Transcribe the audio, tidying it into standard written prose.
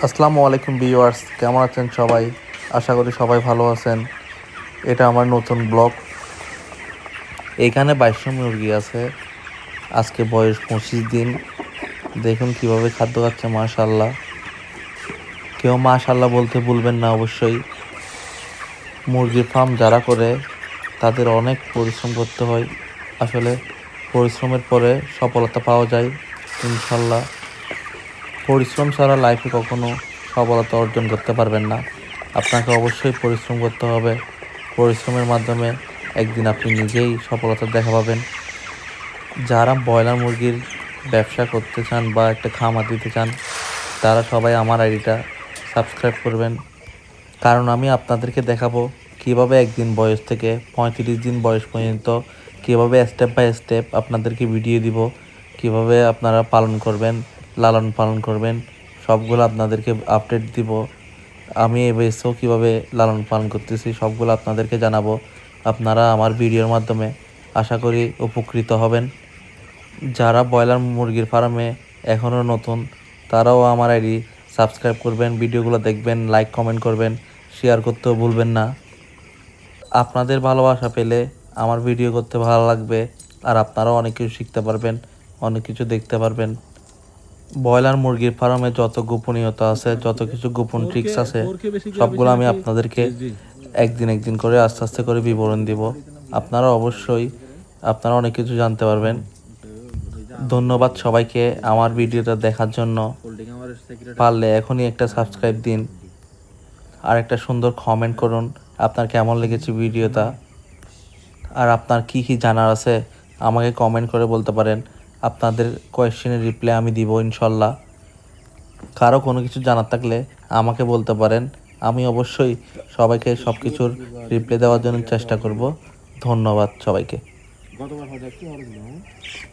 আসসালামু আলাইকুম ভিউয়ার্স, কেমন আছেন সবাই? আশা করি সবাই ভালো আছেন। এটা আমার নতুন ব্লগ। এখানে 2200 মুরগি আছে। আজকে বয়স 25 দিন। দেখুন কিভাবে খাদ্য খাচ্ছে, মাশাআল্লাহ। কেউ মাশাআল্লাহ বলতে ভুলবেন না অবশ্যই। মুরগির ফার্ম যারা করে তাদের অনেক পরিশ্রম করতে হয়। আসলে পরিশ্রমের পরে সফলতা পাওয়া যায় ইনশাল্লাহ। পরিশ্রম ছাড়া লাইফে কখনো সফলতা অর্জন করতে পারবেন না। আপনাকে অবশ্যই পরিশ্রম করতে হবে। পরিশ্রমের মাধ্যমে একদিন আপনি নিজেই সফলতা দেখা পাবেন। যারা ব্রয়লার মুরগির ব্যবসা করতে চান বা একটা খামার দিতে চান, তারা সবাই আমার আইডিটা সাবস্ক্রাইব করবেন। কারণ আমি আপনাদেরকে দেখাবো কিভাবে একদিন বয়স থেকে 35 দিন বয়স পর্যন্ত কিভাবে স্টেপ বাই স্টেপ আপনাদেরকে ভিডিও দিব, কিভাবে আপনারা পালন করবেন, লালন পালন করবেন, সবগুলো আপনাদেরকে আপডেট দিব। আমি এই বয়সেও কীভাবে লালন পালন করতেছি সবগুলো আপনাদেরকে জানাবো। আপনারা আমার ভিডিওর মাধ্যমে আশা করি উপকৃত হবেন। যারা ব্রয়লার মুরগির ফার্মে এখনও নতুন, তারাও আমার আইডি সাবস্ক্রাইব করবেন, ভিডিওগুলো দেখবেন, লাইক কমেন্ট করবেন, শেয়ার করতেও ভুলবেন না। আপনাদের ভালোবাসা পেলে আমার ভিডিও করতে ভালো লাগবে, আর আপনারাও অনেক কিছু শিখতে পারবেন, অনেক কিছু দেখতে পারবেন। ব্রয়লার মুরগির ফার্মে যত গোপনীয়তা আছে, যত কিছু গোপন ট্রিক্স আছে, সবগুলো আমি আপনাদেরকে একদিন করে আস্তে আস্তে করে বিবরণ দিব। আপনারা অনেক কিছু জানতে পারবেন। ধন্যবাদ সবাইকে আমার ভিডিওটা দেখার জন্য। পারলে এখনই একটা সাবস্ক্রাইব দিন আর একটা সুন্দর কমেন্ট করুন আপনার কেমন লেগেছে ভিডিওটা। আর আপনার কি জানার আছে আমাকে কমেন্ট করে বলতে পারেন। আপনাদের কোয়েশ্চেনের রিপ্লাই আমি দিব ইনশাল্লাহ। কারো কোনো কিছু জানার থাকলে আমাকে বলতে পারেন। আমি অবশ্যই সবাইকে সব কিছুর রিপ্লাই দেওয়ার জন্য চেষ্টা করব। ধন্যবাদ সবাইকে।